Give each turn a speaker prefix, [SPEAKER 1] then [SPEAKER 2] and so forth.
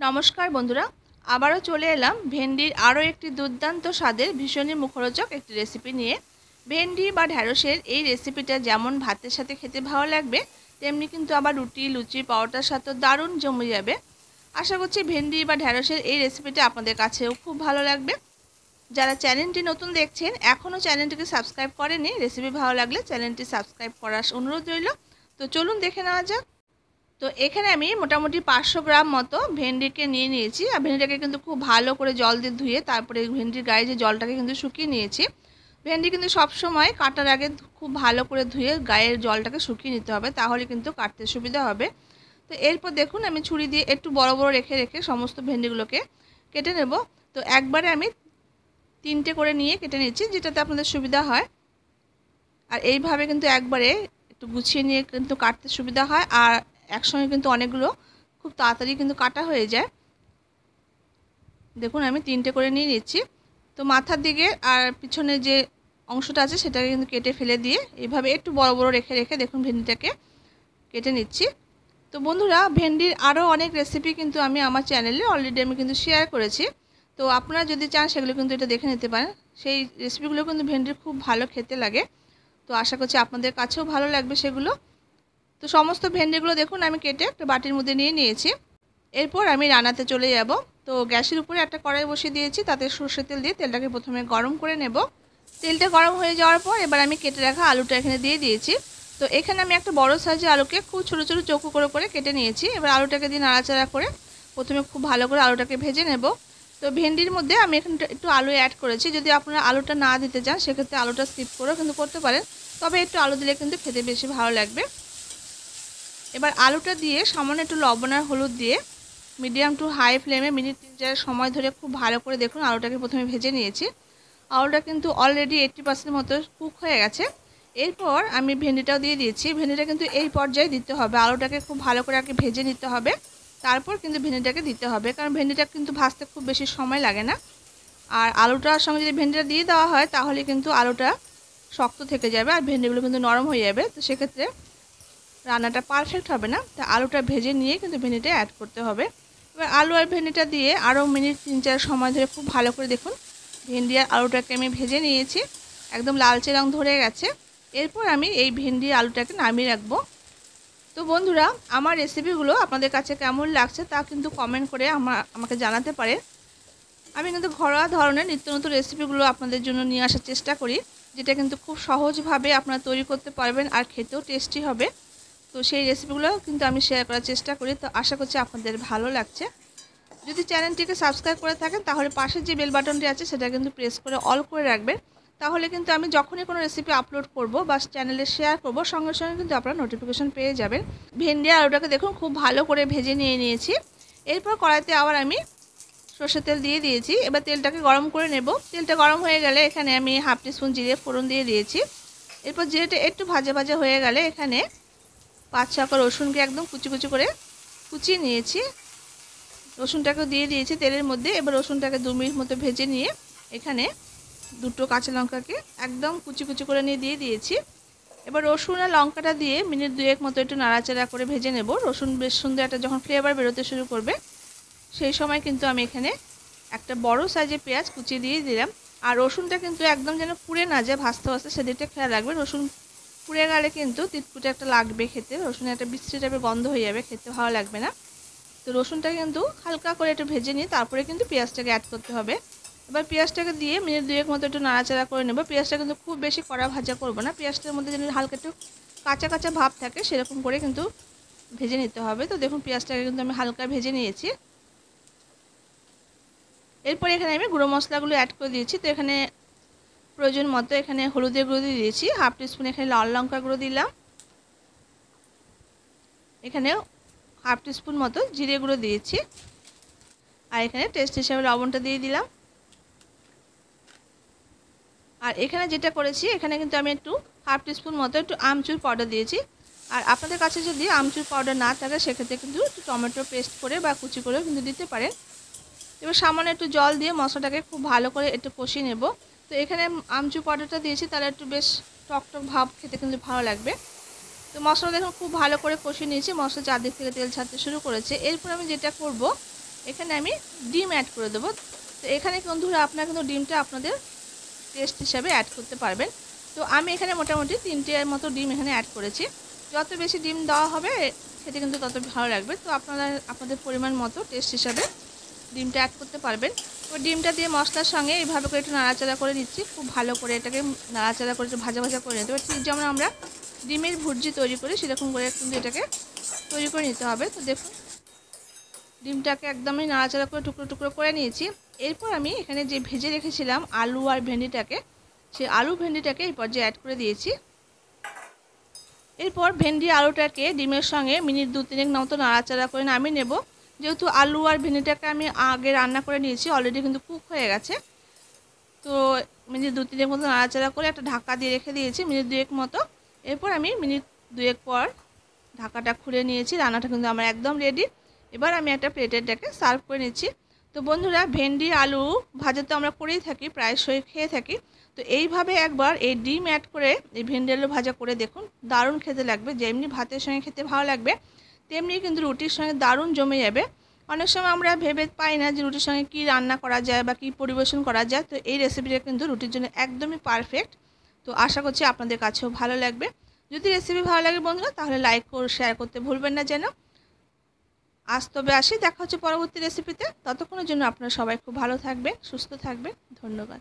[SPEAKER 1] নমস্কার বন্ধুরা, আবারও চলে এলাম ভেন্ডির আরও একটি দুর্দান্ত স্বাদের ভীষণই মুখরোচক একটি রেসিপি নিয়ে। ভেন্ডি বা ঢ্যাঁড়সের এই রেসিপিটা যেমন ভাতের সাথে খেতে ভালো লাগবে, তেমনি কিন্তু আবার রুটি, লুচি, পরোটার সাথেও দারুণ জমে যাবে। আশা করছি ভেন্ডি বা ঢ্যাঁড়সের এই রেসিপিটা আপনাদের কাছেও খুব ভালো লাগবে। যারা চ্যানেলটি নতুন দেখছেন, এখনও চ্যানেলটিকে সাবস্ক্রাইব করেনি, রেসিপি ভালো লাগলে চ্যানেলটি সাবস্ক্রাইব করার অনুরোধ রইল। তো চলুন দেখে নেওয়া যাক। তো এখানে আমি মোটামুটি 500 গ্রাম মতো ভেন্ডিকে নিয়ে নিয়েছি। আর ভেন্ডিটাকে কিন্তু খুব ভালো করে জল দিয়ে ধুয়ে তারপরে ভেন্ডির গায়ে যে জলটাকে কিন্তু শুকিয়ে নিয়েছি। ভেন্ডি কিন্তু সবসময় কাটার আগে খুব ভালো করে ধুয়ে গায়ের জলটাকে শুকিয়ে নিতে হবে, তাহলে কিন্তু কাটতে সুবিধা হবে। তো এরপর দেখুন আমি ছুরি দিয়ে একটু বড় বড় রেখে রেখে সমস্ত ভেন্ডিগুলোকে কেটে নেব। তো একবারে আমি 3টে করে নিয়ে কেটে নিচ্ছি, যেটাতে আপনাদের সুবিধা হয়। আর এইভাবে কিন্তু একবারে একটু গুছিয়ে নিয়ে কিন্তু কাটতে সুবিধা হয়, আর একসঙ্গে কিন্তু অনেকগুলো খুব তাড়াতাড়ি কিন্তু কাটা হয়ে যায়। দেখুন আমি 3টে করে নিয়ে নিচ্ছি। তো মাথার দিকে আর পিছনে যে অংশটা আছে সেটাকে কিন্তু কেটে ফেলে দিয়ে এইভাবে একটু বড় বড় রেখে রেখে দেখুন ভেন্ডিটাকে কেটে নিচ্ছি। তো বন্ধুরা, ভেন্ডির আরও অনেক রেসিপি কিন্তু আমি আমার চ্যানেলে অলরেডি আমি কিন্তু শেয়ার করেছি। তো আপনারা যদি চান সেগুলো কিন্তু এটা দেখে নিতে পারেন। সেই রেসিপিগুলো কিন্তু ভেন্ডির খুব ভালো খেতে লাগে। তো আশা করছি আপনাদের কাছেও ভালো লাগবে সেগুলো। তো সমস্ত ভেন্ডিগুলো দেখুন আমি কেটে একটা বাটির মধ্যে নিয়ে নিয়েছি। এরপর আমি রান্নাতে চলে যাব। তো গ্যাসের উপরে একটা কড়াই বসিয়ে দিয়েছি, তাতে সরষের তেল দিয়ে তেলটাকে প্রথমে গরম করে নেব। তেলটা গরম হয়ে যাওয়ার পর এবার আমি কেটে রাখা আলুটা এখানে দিয়ে দিয়েছি। তো এখানে আমি একটা বড় সাইজের আলুকে খুব ছোটো ছোটো চৌকো করে করে কেটে নিয়েছি। এবার আলুটাকে দিয়ে নাড়াচাড়া করে প্রথমে খুব ভালো করে আলুটাকে ভেজে নেব। তো ভেন্ডির মধ্যে আমি এখানে একটু আলু অ্যাড করেছি। যদি আপনারা আলুটা না দিতে চান সেক্ষেত্রে আলুটা স্কিপ করেও কিন্তু করতে পারেন, তবে একটু আলু দিলে কিন্তু খেতে বেশি ভালো লাগবে। এবার আলুটা দিয়ে সামান্য একটু লবণ আর হলুদ দিয়ে মিডিয়াম টু হাই ফ্লেমে মিনিট 3-4 সময় ধরে খুব ভালো করে দেখুন আলুটাকে প্রথমে ভেজে নিয়েছি। আলুটা কিন্তু অলরেডি 80% মতো কুক হয়ে গেছে। এরপর আমি ভেন্ডিটাও দিয়ে দিয়েছি। ভেন্ডিটা কিন্তু এই পর্যায়ে দিতে হবে, আলুটাকে খুব ভালো করে আগে ভেজে নিতে হবে, তারপর কিন্তু ভেন্ডিটাকে দিতে হবে, কারণ ভেন্ডিটা কিন্তু ভাজতে খুব বেশি সময় লাগে না। আর আলুটার সঙ্গে যদি ভেন্ডিটা দিয়ে দেওয়া হয় তাহলে কিন্তু আলুটা শক্ত থেকে যাবে আর ভেন্ডিগুলো কিন্তু নরম হয়ে যাবে। তো সেক্ষেত্রে রান্নাটা পারফেক্ট হবে না। তা আলুটা ভেজে নিয়ে কিন্তু ভেন্ডিটা অ্যাড করতে হবে। এবার আলু আর ভেন্ডিটা দিয়ে আরও মিনিট 3-4 সময় ধরে খুব ভালো করে দেখুন ভেন্ডি আর আলুটাকে আমি ভেজে নিয়েছি, একদম লালচে রং ধরে গেছে। এরপর আমি এই ভেন্ডি আলুটাকে নামিয়ে রাখবো। তো বন্ধুরা, আমার রেসিপিগুলো আপনাদের কাছে কেমন লাগছে তা কিন্তু কমেন্ট করে আমাকে জানাতে পারে। আমি কিন্তু ঘরোয়া ধরনের নিত্য নতুন রেসিপিগুলো আপনাদের জন্য নিয়ে আসার চেষ্টা করি, যেটা কিন্তু খুব সহজভাবে আপনারা তৈরি করতে পারবেন আর খেতেও টেস্টি হবে। তো সেই রেসিপিগুলো কিন্তু আমি শেয়ার করার চেষ্টা করি। তো আশা করছি আপনাদের ভালো লাগছে। যদি চ্যানেলটিকে সাবস্ক্রাইব করে থাকেন তাহলে পাশের যে বেল বাটনটি আছে সেটা কিন্তু প্রেস করে অল করে রাখবেন, তাহলে কিন্তু আমি যখনই কোনো রেসিপি আপলোড করব বা চ্যানেলে শেয়ার করব সঙ্গে সঙ্গে কিন্তু আপনারা নোটিফিকেশন পেয়ে যাবেন। ভেন্ডি আর আলুটাকে দেখুন খুব ভালো করে ভেজে নিয়েছি। এরপর কড়াইতে আবার আমি সরষের তেল দিয়ে দিয়েছি। এবার তেলটাকে গরম করে নেব। তেলটা গরম হয়ে গেলে এখানে আমি 1/2 টিস্পুন জিরে ফোড়ন দিয়ে দিয়েছি। এরপর জিরেটা একটু ভাজা ভাজা হয়ে গেলে এখানে 5-6 কোয়া রসুনকে একদম কুচি কুচি করে কুচিয়ে নিয়েছি, রসুনটাকে দিয়ে দিয়েছি তেলের মধ্যে। এবার রসুনটাকে 2 মিনিট মতো ভেজে নিয়ে এখানে 2টো কাঁচা লঙ্কাকে একদম কুচি কুচি করে নিয়ে দিয়ে দিয়েছি। এবার রসুন আর লঙ্কাটা দিয়ে মিনিট 2-1 মতো একটু নাড়াচাড়া করে ভেজে নেব। রসুন বেশ সুন্দর একটা যখন ফ্লেভার বেরোতে শুরু করবে সেই সময় কিন্তু আমি এখানে একটা বড় সাইজের পেঁয়াজ কুচিয়ে দিয়ে দিলাম। আর রসুনটা কিন্তু একদম যেন পুড়ে না যায় ভাজতে ভাজতে, সেদিকটা খেয়াল রাখবেন। রসুন পুড়ে গেলে কিন্তু তিতকুটে একটা লাগবে খেতে, রসুনের একটা বিশ্রী টাইপের গন্ধ হয়ে যাবে, খেতে ভালো লাগবে না। তো রসুনটা কিন্তু হালকা করে একটু ভেজে নিয়ে তারপরে কিন্তু পেঁয়াজটাকে অ্যাড করতে হবে। এবার পেঁয়াজটাকে দিয়ে মিনিট 2-1 মতো একটু নাড়াচাড়া করে নেব। পেঁয়াজটা কিন্তু খুব বেশি কড়া ভাজা করব না, পেঁয়াজটার মধ্যে যেন হালকা একটু কাঁচা কাঁচা ভাব থাকে সেরকম করে কিন্তু ভেজে নিতে হবে। তো দেখুন পেঁয়াজটাকে কিন্তু আমি হালকা ভেজে নিয়েছি। এরপর এখানে আমি গুঁড়ো মশলাগুলো অ্যাড করে দিয়েছি। তো এখানে প্রয়োজন মতো এখানে হলুদের গুঁড়ো দিয়ে দিয়েছি, 1/2 টিস্পুন এখানে লাল লঙ্কার গুঁড়ো দিলাম, এখানে 1/2 টিস্পুন মতো জিরে গুঁড়ো দিয়েছি, আর এখানে টেস্ট হিসাবে লবণটা দিয়ে দিলাম। আর এখানে যেটা করেছি এখানে কিন্তু আমি একটু 1/2 টিস্পুন মতো একটু আমচুর পাউডার দিয়েছি। আর আপনাদের কাছে যদি আমচুর পাউডার না থাকে সেক্ষেত্রে কিন্তু একটু টমেটো পেস্ট করে বা কুচি করেও কিন্তু দিতে পারেন। এবার সামান্য একটু জল দিয়ে মশলাটাকে খুব ভালো করে একটু কষিয়ে নেব। তো এখানে আমচুর পাউডারটা দিয়েছি, তাহলে একটু বেশ টক টক ভাব খেতে কিন্তু ভালো লাগবে। তো মশলা দেখুন খুব ভালো করে কষিয়ে নিয়েছি, মশলা চারদিক থেকে তেল ছাড়তে শুরু করেছে। এরপর আমি যেটা করব এখানে আমি ডিম অ্যাড করে দেবো। তো এখানে বন্ধুরা আপনারা কিন্তু ডিমটা আপনাদের টেস্ট হিসাবে অ্যাড করতে পারবেন। তো আমি এখানে মোটামুটি 3টের মতো ডিম এখানে অ্যাড করেছি। যত বেশি ডিম দেওয়া হবে খেতে কিন্তু তত ভালো লাগবে। তো আপনারা আপনাদের পরিমাণ মতো টেস্ট হিসাবে ডিমটা অ্যাড করতে পারবেন। তো ডিমটা দিয়ে মশলার সঙ্গে এইভাবে করে একটু নাড়াচাড়া করে নিচ্ছি, খুব ভালো করে এটাকে নাড়াচাড়া করে একটু ভাজা ভাজা করে নিতে হবে। ঠিক যেমন আমরা ডিমের ভুর্জি তৈরি করি সেরকম করে কিন্তু এটাকে তৈরি করে নিতে হবে। তো দেখুন ডিমটাকে একদমই নাড়াচাড়া করে টুকরো টুকরো করে নিয়েছি। এরপর আমি এখানে যে ভেজে রেখেছিলাম আলু আর ভেন্ডিটাকে, সেই আলু ভেন্ডিটাকে এই পর্যায়ে অ্যাড করে দিয়েছি। এরপর ভেন্ডি আলুটাকে ডিমের সঙ্গে মিনিট 2-3 মতো নাড়াচাড়া করে নামিয়ে নেব। যেহেতু আলু আর ভেন্ডিটাকে আমি আগে রান্না করে নিয়েছি, অলরেডি কিন্তু কুক হয়ে গেছে। তো মিনিট 2-3 মতো নাড়াচাড়া করে একটা ঢাকা দিয়ে রেখে দিয়েছি মিনিট 2 মতো। এরপর আমি মিনিট 2 পর ঢাকাটা খুলে নিয়েছি। রান্নাটা কিন্তু আমার একদম রেডি। এবার আমি একটা প্লেটেরটাকে সার্ভ করে নিচ্ছি। তো বন্ধুরা ভেন্ডি আলু ভাজা তো আমরা করেই থাকি, প্রায়শই খেয়ে থাকি। তো এইভাবে একবার এই ডিম অ্যাড করে এই ভেন্ডি আলু ভাজা করে দেখুন, দারুণ খেতে লাগবে। যেমনি ভাতের সঙ্গে খেতে ভালো লাগবে তেমনি কিন্তু রুটির সঙ্গে দারুণ জমে যাবে। অনেক সময় আমরা ভেবে পাই না যে রুটির সঙ্গে কী রান্না করা যায় বা কী পরিবেশন করা যায়। তো এই রেসিপিটা কিন্তু রুটির জন্য একদমই পারফেক্ট। তো আশা করছি আপনাদের কাছেও ভালো লাগবে। যদি রেসিপি ভালো লাগে বন্ধুরা তাহলে লাইক করে শেয়ার করতে ভুলবেন না যেন। আজ তবে আসি, দেখা হচ্ছে পরবর্তী রেসিপিতে। ততক্ষণের জন্য আপনারা সবাই খুব ভালো থাকবেন, সুস্থ থাকবেন। ধন্যবাদ।